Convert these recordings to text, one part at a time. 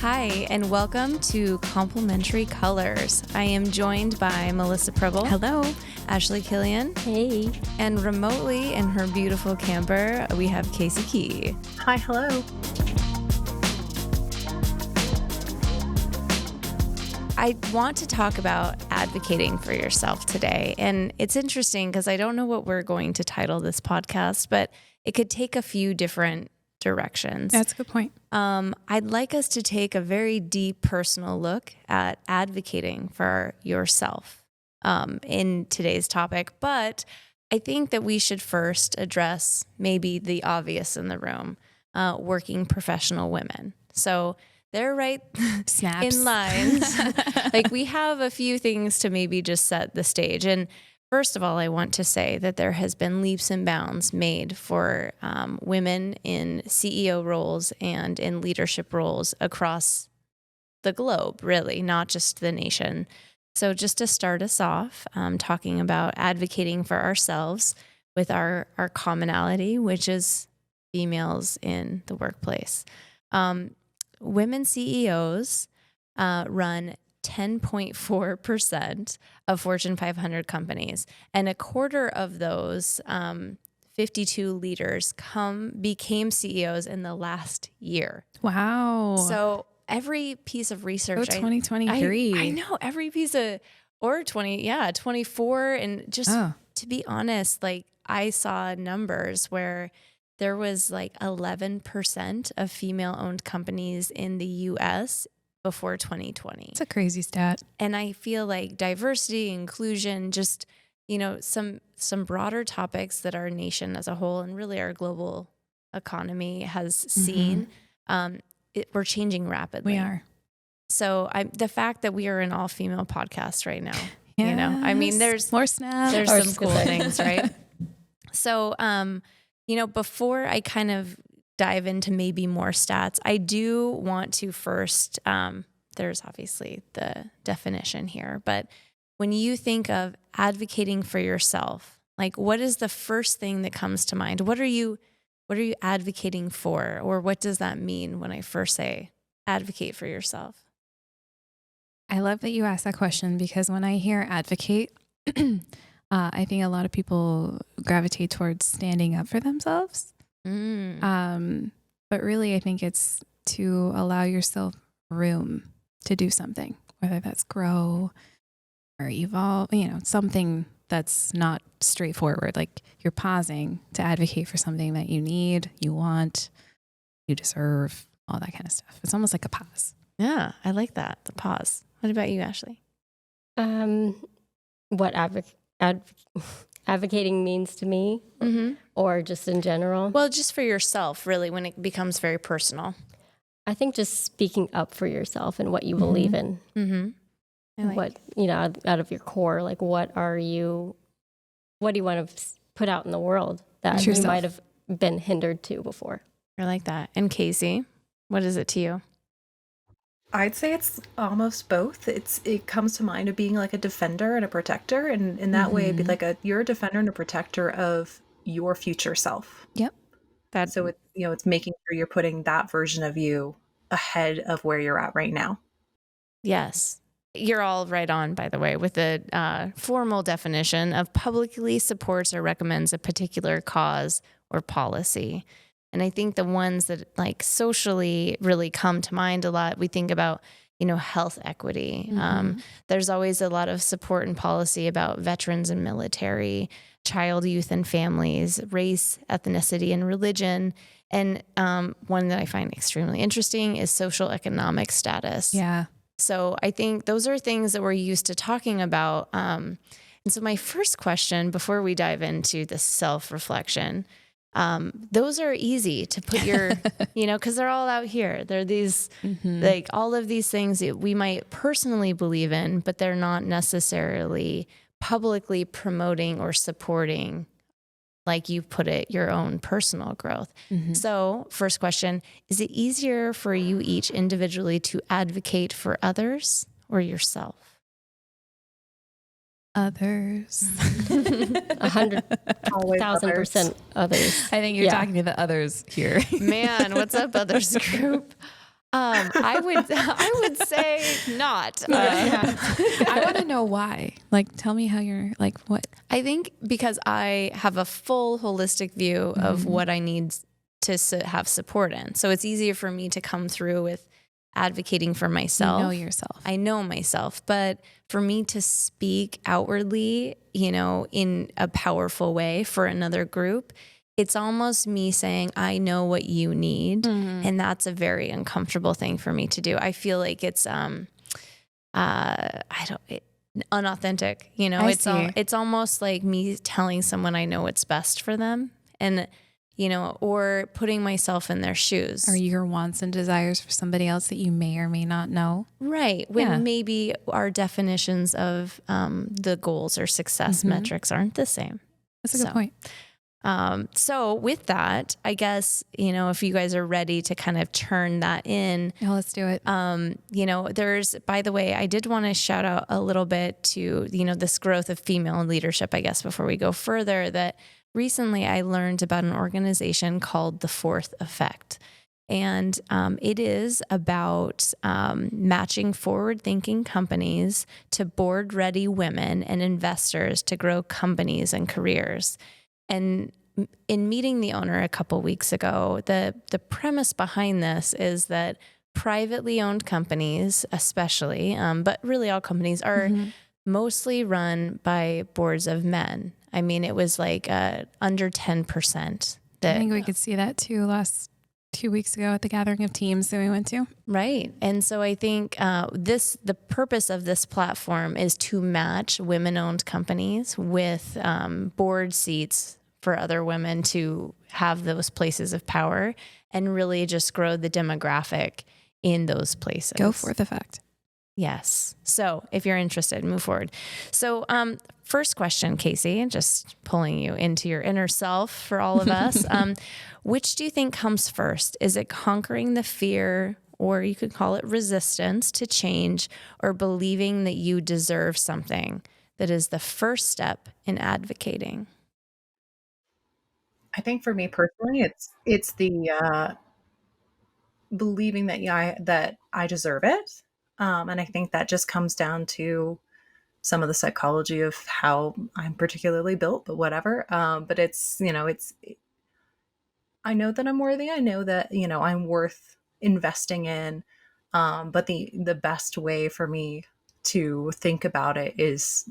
Hi, and welcome to Complementary Colors. I am joined by Melissa Pribyl. Hello. Ashley Killian. Hey. And remotely in her beautiful camper, we have Casey Key. Hi, hello. I want to talk about advocating for yourself today. And it's interesting because I don't know what we're going to title this podcast, but it could take a few different directions. That's a good point. I'd like us to take a very deep personal look at advocating for yourself in today's topic. But I think that we should first address maybe the obvious in the room, working professional women. So they're right Snaps. in lines. Like we have a few things to maybe just set the stage. And first of all, I want to say that there has been leaps and bounds made for women in CEO roles and in leadership roles across the globe, really, not just the nation. So just to start us off, talking about advocating for ourselves with our commonality, which is females in the workplace. Women CEOs run 10.4% of Fortune 500 companies. And a quarter of those 52 leaders became CEOs in the last year. Wow. So every piece of research. 2023. I know every piece of, or 24. And just to be honest, like I saw numbers where there was like 11% of female-owned companies in the U.S. before 2020. It's a crazy stat. And I feel like diversity, inclusion, just, some broader topics that our nation as a whole and really our global economy has seen, we're changing rapidly. We are. So the fact that we are an all-female podcast right now, I mean, there's more snaps. There's some cool things, right? So, before I kind of dive into maybe more stats, I do want to first, there's obviously the definition here, but when you think of advocating for yourself, like what is the first thing that comes to mind? What are you advocating for? Or what does that mean when I first say advocate for yourself? I love that you asked that question because when I hear advocate, I think a lot of people gravitate towards standing up for themselves. But really, I think it's to allow yourself room to do something, whether that's grow or evolve, something that's not straightforward. Like you're pausing to advocate for something that you need, you want, you deserve, all that kind of stuff. It's almost like a pause. Yeah, I like that. The pause. What about you, Ashley? What advocating means to me, or just in general? Well, just for yourself, really, when it becomes very personal. I think just speaking up for yourself and what you believe in. What, out of your core, like what do you want to put out in the world that you might have been hindered to before? I like that. And Casey, what is it to you? I'd say it's almost both. It comes to mind of being like a defender and a protector, and in that way, it'd be like you're a defender and a protector of your future self. Yep. So it's making sure you're putting that version of you ahead of where you're at right now. Yes. You're all right on, by the way, with the formal definition of publicly supports or recommends a particular cause or policy. And I think the ones that like socially really come to mind a lot, we think about, health equity. There's always a lot of support and policy about veterans and military, child, youth, and families, race, ethnicity, and religion. And one that I find extremely interesting is social economic status. Yeah. So I think those are things that we're used to talking about. And so my first question before we dive into the self-reflection, those are easy to put your, because they're all out here. They're these, like all of these things that we might personally believe in, but they're not necessarily publicly promoting or supporting, like you put it, your own personal growth. So first question, is it easier for you each individually to advocate for others or yourself? Others. 100,000% others. I think you're talking to the others here. Man, what's up, others group? I would say not. I want to know why. Like, tell me how you're like, what? I think because I have a full holistic view of what I need to have support in. So it's easier for me to come through with advocating for myself. You know yourself. I know myself, but for me to speak outwardly, in a powerful way for another group, it's almost me saying, I know what you need. And that's a very uncomfortable thing for me to do. I feel like it's, unauthentic, it's almost like me telling someone I know what's best for them and, or putting myself in their shoes. Or your wants and desires for somebody else that you may or may not know. Right. When maybe our definitions of the goals or success metrics aren't the same. That's a good point. So with that, I guess, if you guys are ready to kind of turn that in. Yeah, let's do it. By the way, I did want to shout out a little bit to, this growth of female leadership, I guess, before we go further, that recently I learned about an organization called The Fourth Effect. And it is about matching forward-thinking companies to board-ready women and investors to grow companies and careers. And in meeting the owner a couple weeks ago, the premise behind this is that privately owned companies, especially, but really all companies are mostly run by boards of men. I mean, it was like under 10%. I think we could see that too last 2 weeks ago at the gathering of teams that we went to. Right. And so I think the purpose of this platform is to match women-owned companies with board seats for other women to have those places of power and really just grow the demographic in those places. Go Fourth Effect. Yes. So if you're interested, move forward. So first question, Casey, just pulling you into your inner self for all of us. Which do you think comes first? Is it conquering the fear, or you could call it resistance to change, or believing that you deserve something that is the first step in advocating? I think for me personally, it's the believing that I deserve it. And I think that just comes down to some of the psychology of how I'm particularly built, but whatever. But I know that I'm worthy. I know that, I'm worth investing in. But the best way for me to think about it is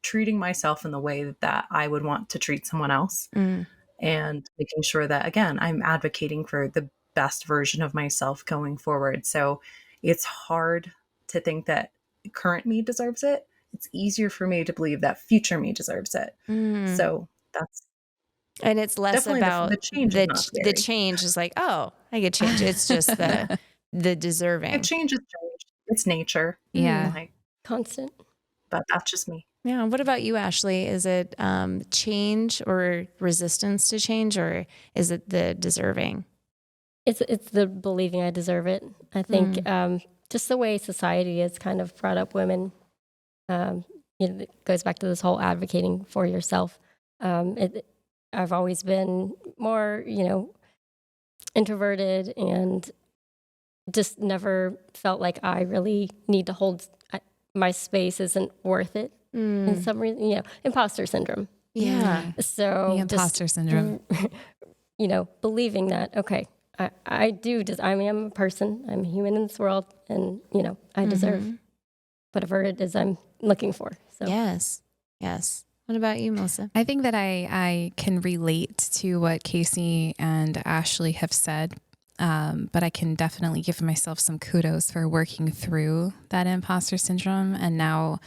treating myself in the way that I would want to treat someone else. And making sure that, again, I'm advocating for the best version of myself going forward. So it's hard to think that current me deserves it. It's easier for me to believe that future me deserves it. So that's... And it's less about the change. The change is like, oh, I get change. It's just the deserving. It changes. It's nature. Yeah. Like, Constant. but that's just me. Yeah. What about you, Ashley? Is it change or resistance to change, or is it the deserving? It's the believing I deserve it. I think just the way society has kind of brought up women, it goes back to this whole advocating for yourself. I've always been more, introverted and just never felt like I really need to hold my space isn't worth it. In some reason, imposter syndrome. Yeah. So the imposter syndrome. Believing that, okay, I do. I mean, I'm a person. I'm a human in this world, and I deserve whatever it is I'm looking for. So Yes. What about you, Melissa? I think that I can relate to what Casey and Ashley have said, but I can definitely give myself some kudos for working through that imposter syndrome and now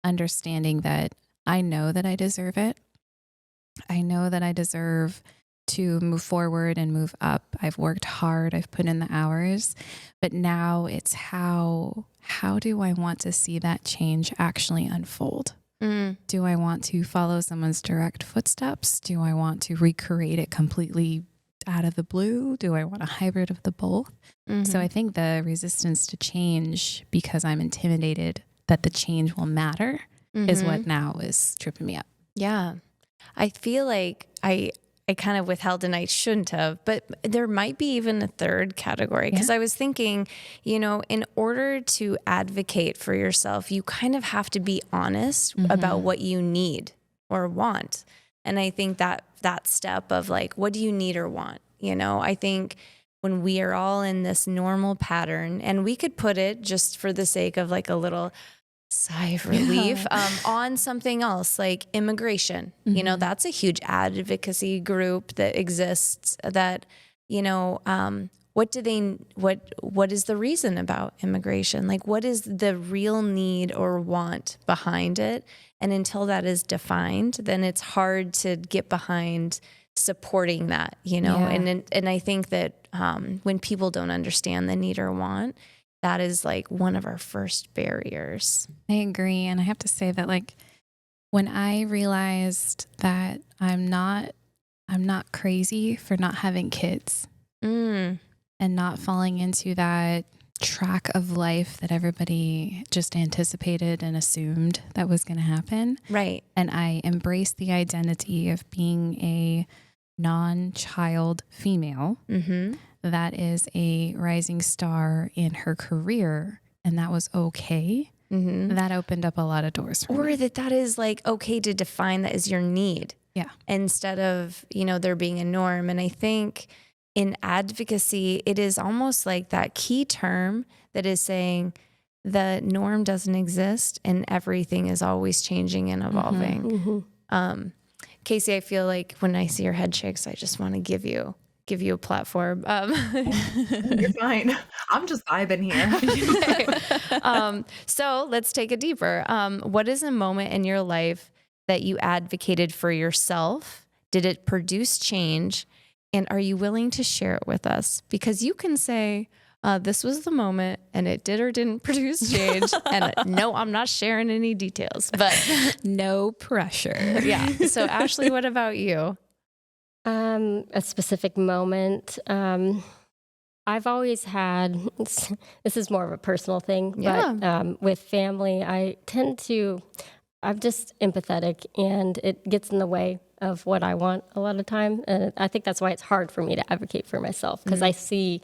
understanding that I know that I deserve it. I know that I deserve to move forward and move up. I've worked hard. I've put in the hours, but now it's how do I want to see that change actually unfold? Do I want to follow someone's direct footsteps? Do I want to recreate it completely out of the blue? Do I want a hybrid of the both? So I think the resistance to change, because I'm intimidated that the change will matter, is what now is tripping me up. Yeah. I feel like kind of withheld and I shouldn't have, but there might be even a third category. Cause I was thinking, you know, in order to advocate for yourself, you kind of have to be honest about what you need or want. And I think that step of like, what do you need or want? You know, I think when we are all in this normal pattern, and we could put it just for the sake of like a little sigh of relief on something else like immigration. You know, that's a huge advocacy group that exists that, you know, what is the reason about immigration? Like, what is the real need or want behind it? And until that is defined, then it's hard to get behind supporting that, you know? And I think that when people don't understand the need or want, that is like one of our first barriers. I agree. And I have to say that like when I realized that I'm not crazy for not having kids and not falling into that track of life that everybody just anticipated and assumed that was going to happen. Right. And I embraced the identity of being a non-child female that is a rising star in her career, and that was okay. That opened up a lot of doors for me. Or that is like okay to define that as your need. Yeah. Instead of, you know, there being a norm. And I think in advocacy, it is almost like that key term that is saying the norm doesn't exist and everything is always changing and evolving. Casey, I feel like when I see your head shakes, I just want to give you a platform. You're fine. I'm just vibing here. So let's take it deeper. What is a moment in your life that you advocated for yourself? Did it produce change? And are you willing to share it with us? Because you can say, this was the moment and it did or didn't produce change. And no, I'm not sharing any details, but no pressure. Yeah. So Ashley, what about you? A specific moment. I've always had, this is more of a personal thing, but with family, I'm just empathetic and it gets in the way of what I want a lot of time. And I think that's why it's hard for me to advocate for myself because I see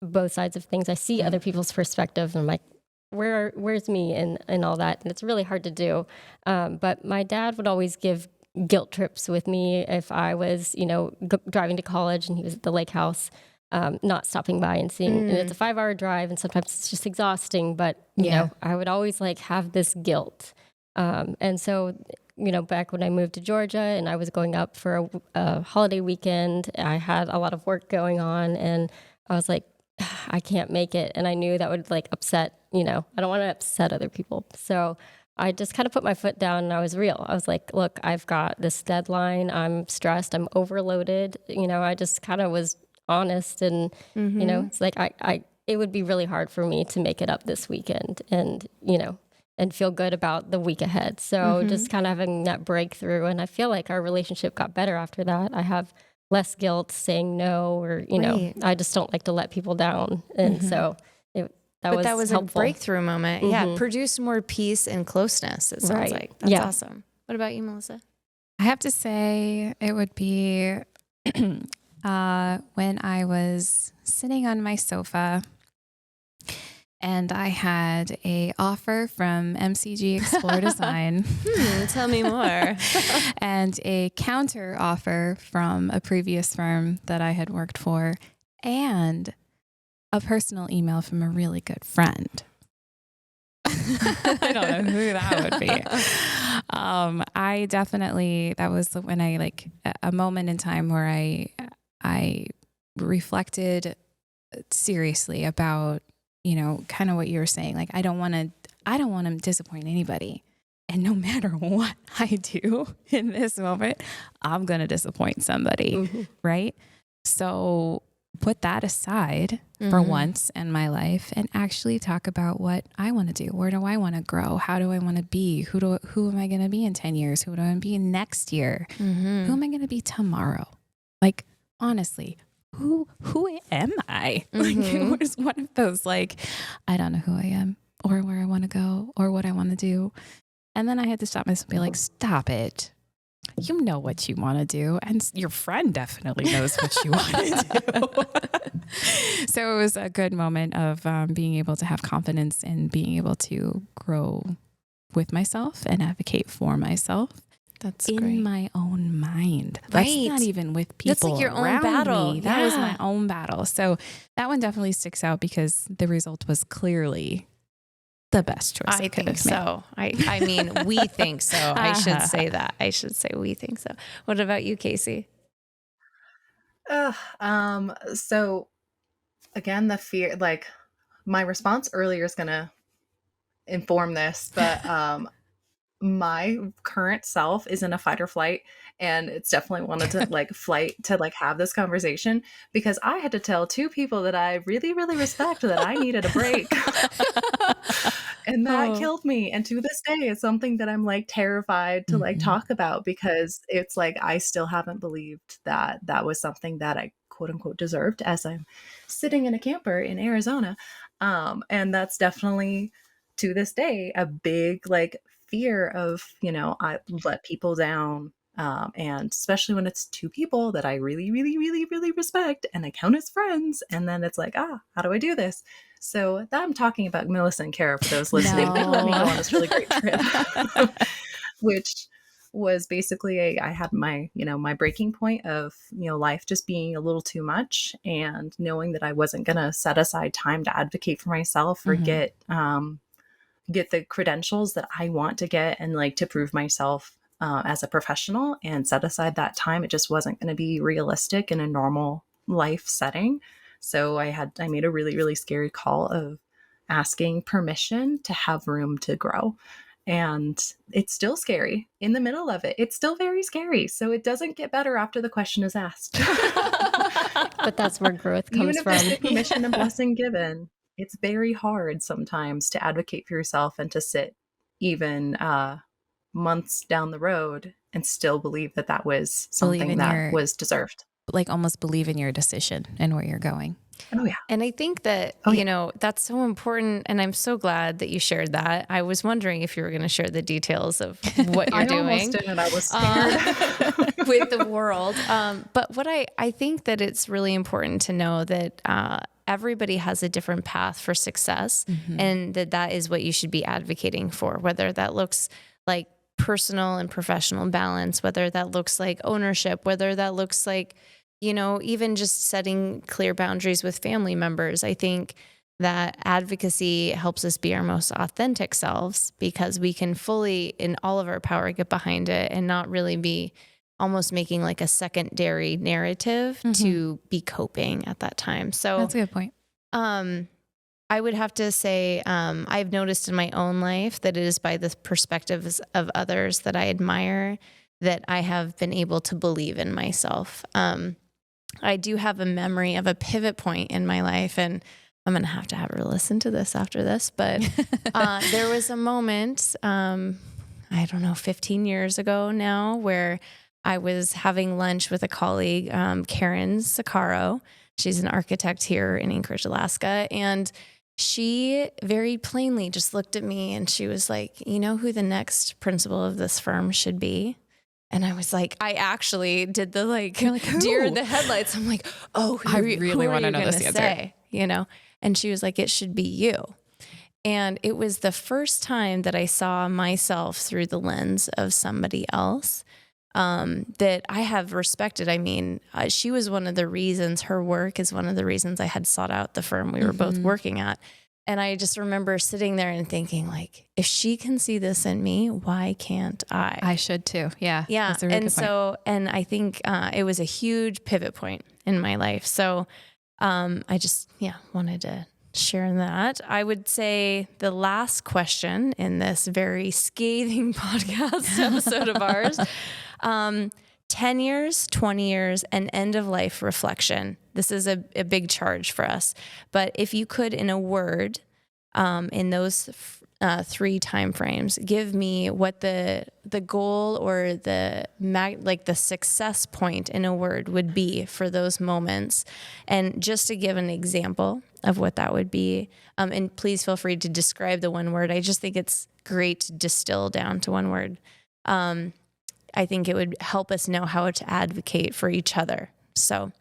both sides of things. I see other people's perspective and I'm like, where's me and all that? And it's really hard to do. But my dad would always give guilt trips with me if I was, you know, driving to college and he was at the lake house, not stopping by and seeing, and it's a 5-hour drive and sometimes it's just exhausting, but you know, I would always like have this guilt. And so, you know, back when I moved to Georgia and I was going up for a holiday weekend, I had a lot of work going on and I was like, I can't make it. And I knew that would like upset, you know, I don't want to upset other people. So I just kind of put my foot down and I was real. I was like, look, I've got this deadline. I'm stressed. I'm overloaded. You know, I just kind of was honest and, you know, it's like, it would be really hard for me to make it up this weekend and, you know, and feel good about the week ahead. So just kind of having that breakthrough. And I feel like our relationship got better after that. I have less guilt saying no, or, you know, I just don't like to let people down. And so that was helpful. A breakthrough moment. Yeah. Produce more peace and closeness. It sounds like that's awesome. What about you, Melissa? I have to say it would be when I was sitting on my sofa and I had a offer from MCG Explore Design. Tell me more. And a counter offer from a previous firm that I had worked for, and a personal email from a really good friend. I don't know who that would be. I definitely, that was when I like a moment in time where I reflected seriously about, you know, kind of what you were saying. Like, I don't want to disappoint anybody. And no matter what I do in this moment, I'm going to disappoint somebody. Right. So put that aside for once in my life and actually talk about what I want to do. Where do I want to grow? How do I want to be? Who am I going to be in 10 years? Who do I want to be next year? Who am I going to be tomorrow? Like, honestly, who am I? Like, it was one of those, like, I don't know who I am or where I want to go or what I want to do. And then I had to stop myself and be like, stop it. you know what you want to do, and your friend definitely knows what you want to do. So it was a good moment of being able to have confidence and being able to grow with myself and advocate for myself. That's in great. my own mind. Right. That's not even with people That's like your own around battle. me. That was Yeah. my own battle. So that one definitely sticks out because the result was clearly the best choice I think so. I mean, we think so. I should say that. I should say we think so. What about you, Casey? So again, the fear, like my response earlier is going to inform this, but my current self is in a fight or flight, and it's definitely wanted to like flight to like have this conversation because I had to tell two people that I really, really respect that I needed a break. And that killed me. And to this day, it's something that I'm like terrified to like talk about because it's like I still haven't believed that that was something that I quote unquote deserved as I'm sitting in a camper in Arizona. And that's definitely to this day a big like fear of, I let people down. And especially when it's two people that I really, really, really, really respect and I count as friends. And then it's like, how do I do this? So that I'm talking about Melissa and Cara for those listening. They let me go on this really great trip, which was basically I had my, my breaking point of, life just being a little too much and knowing that I wasn't going to set aside time to advocate for myself or get the credentials that I want to get and like to prove myself as a professional and set aside that time. It just wasn't going to be realistic in a normal life setting. So I made a really, really scary call of asking permission to have room to grow. And it's still scary in the middle of it. It's still very scary. So it doesn't get better after the question is asked. But that's where growth comes Even if from. there's permission and blessing given, it's very hard sometimes to advocate for yourself and to sit even months down the road and still believe that that was something that was deserved. Like almost believe in your decision and where you're going. Oh, yeah. And I think that, that's so important. And I'm so glad that you shared that. I was wondering if you were going to share the details of what you're doing. I almost didn't. I was scared. With the world. But what I think that it's really important to know that everybody has a different path for success and that is what you should be advocating for, whether that looks like personal and professional balance, whether that looks like ownership, whether that looks like, even just setting clear boundaries with family members. I think that advocacy helps us be our most authentic selves because we can fully, in all of our power, get behind it and not really be almost making like a secondary narrative to be coping at that time. So that's a good point. I would have to say I've noticed in my own life that it is by the perspectives of others that I admire that I have been able to believe in myself. I do have a memory of a pivot point in my life, and I'm going to have her listen to this after this, but there was a moment, I don't know, 15 years ago now, where I was having lunch with a colleague, Karen Sakaro. She's an architect here in Anchorage, Alaska, and she very plainly just looked at me and she was like, you know who the next principal of this firm should be? And I was like, I actually did the deer in the headlights. I'm like, I really want to know this answer. And she was like, it should be you. And it was the first time that I saw myself through the lens of somebody else that I have respected. I mean, she was one of the reasons, her work is one of the reasons I had sought out the firm we were both working at. And I just remember sitting there and thinking, like, if she can see this in me, why can't I? I should too. Yeah. Yeah. That's a really good point. And I think it was a huge pivot point in my life. So I just, wanted to share that. I would say the last question in this very scathing podcast episode of ours, 10 years, 20 years, and end of life reflection. This is a big charge for us. But if you could, in a word, in those three time frames, give me what the goal or the success point in a word would be for those moments. And just to give an example of what that would be, and please feel free to describe the one word. I just think it's great to distill down to one word. I think it would help us know how to advocate for each other. So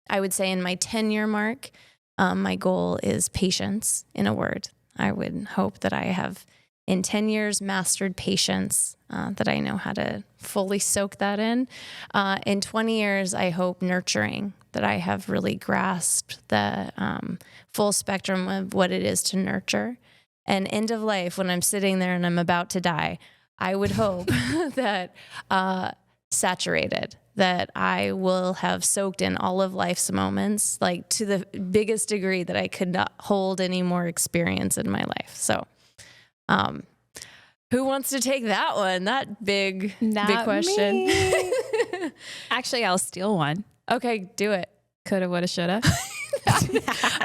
I would say in my 10-year mark, my goal is patience, in a word. I would hope that I have in 10 years mastered patience, that I know how to fully soak that in. In 20 years, I hope nurturing, that I have really grasped the full spectrum of what it is to nurture. And end of life, when I'm sitting there and I'm about to die, I would hope that saturated, that I will have soaked in all of life's moments, like to the biggest degree that I could not hold any more experience in my life. So, who wants to take that one? That big question. Actually, I'll steal one. Okay, do it. Coulda, woulda, shoulda.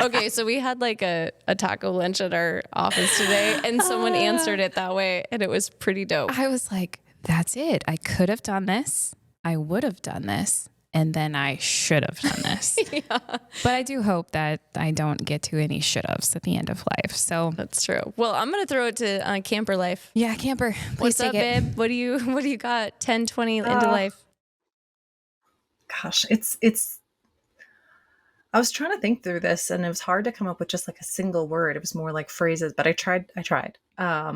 Okay, so we had like a taco lunch at our office today, and someone answered it that way, and it was pretty dope. I was like, that's it. I could have done this. I would have done this. And then I should have done this. Yeah. But I do hope that I don't get to any should haves at the end of life. So that's true. Well, I'm going to throw it to Camper Life. Yeah, Camper. Please What's take up, it. babe? What do you got 10, 20 into life? Gosh, it's I was trying to think through this, and it was hard to come up with just like a single word. It was more like phrases, but I tried.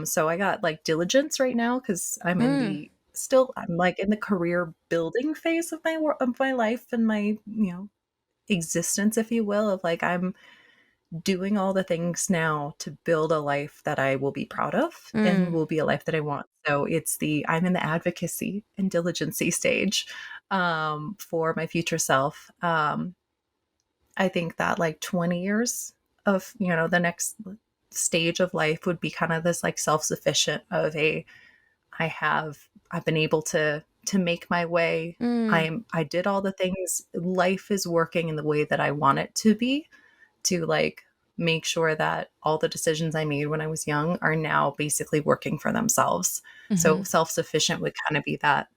So I got like diligence right now, because I'm I'm like in the career building phase of my life and my, existence, if you will, of like, I'm doing all the things now to build a life that I will be proud of and will be a life that I want. So I'm in the advocacy and diligency stage, for my future self. I think that like 20 years of, the next stage of life would be kind of this like self-sufficient of I've been able to make my way. I did all the things. Life is working in the way that I want it to be, to like make sure that all the decisions I made when I was young are now basically working for themselves. Mm-hmm. So self-sufficient would kind of be that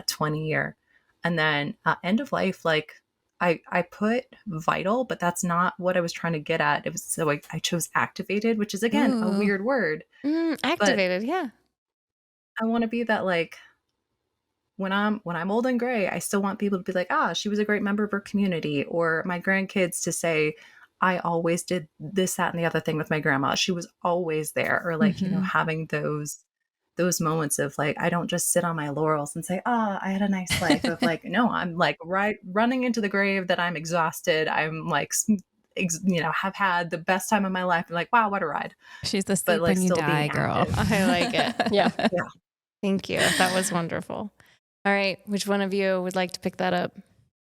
20 year. And then end of life, like I put vital, but that's not what I was trying to get at. It was so I chose activated, which is again a weird word. Activated, yeah. I want to be that, like, when I'm old and gray, I still want people to be like, she was a great member of her community, or my grandkids to say, I always did this, that, and the other thing with my grandma. She was always there. Or like, having those moments of like, I don't just sit on my laurels and say, I had a nice life. Of like, no, I'm like running into the grave that I'm exhausted. I'm like, have had the best time of my life. And like, wow, what a ride. She's the sleep when you die, girl. I like it. Yeah. Thank you. That was wonderful. All right. Which one of you would like to pick that up?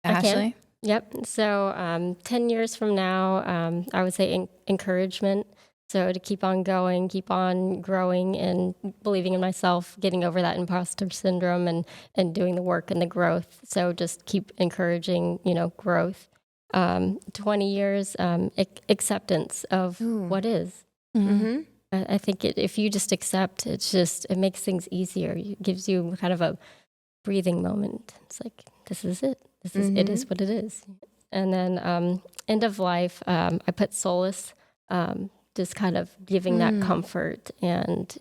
Ashley? Yep. So 10 years from now, I would say encouragement. So to keep on going, keep on growing and believing in myself, getting over that imposter syndrome and doing the work and the growth. So just keep encouraging, growth. 20 years, acceptance of what is. Mm-hmm. I think if you just accept, it makes things easier. It gives you kind of a breathing moment. It's like, this is it. It is what it is. And then end of life, I put solace, just kind of giving that comfort and,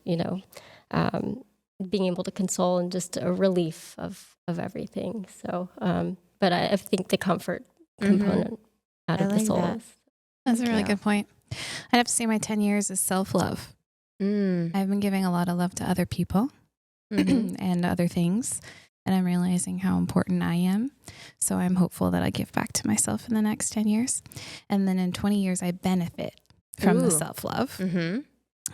being able to console and just a relief of everything. So, but I think the comfort component out of the solace. That's a really good point. I'd have to say my 10 years is self-love. I've been giving a lot of love to other people and other things, and I'm realizing how important I am. So I'm hopeful that I give back to myself in the next 10 years. And then in 20 years, I benefit from the self-love.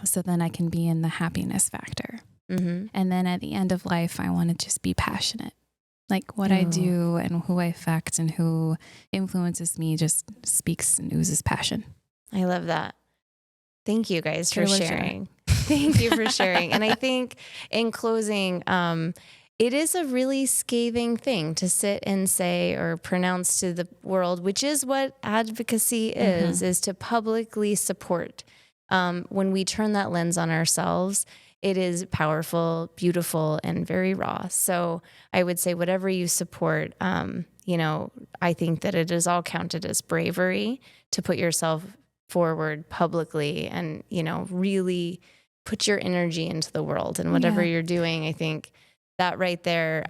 So then I can be in the happiness factor. And then at the end of life, I want to just be passionate. Like what I do and who I affect and who influences me just speaks and oozes passion. I love that. Thank you guys for sharing. Thank you for sharing. And I think in closing, it is a really scathing thing to sit and say or pronounce to the world, which is what advocacy is to publicly support. When we turn that lens on ourselves, it is powerful, beautiful, and very raw. So I would say whatever you support, I think that it is all counted as bravery to put yourself forward publicly and, really put your energy into the world. And whatever you're doing, I think that right there,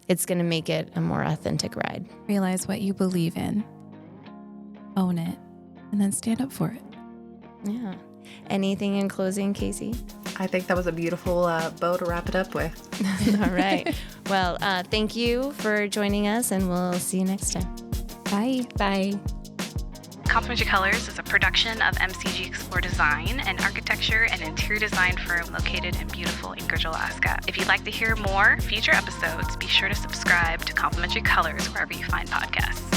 it's going to make it a more authentic ride. Realize what you believe in, own it, and then stand up for it. Yeah. Anything in closing, Casey? I think that was a beautiful bow to wrap it up with. All right. Well, thank you for joining us, and we'll see you next time. Bye. Bye. Complementary Colors is a production of MCG Explore Design, an architecture and interior design firm located in beautiful Anchorage, Alaska. If you'd like to hear more future episodes, be sure to subscribe to Complementary Colors wherever you find podcasts.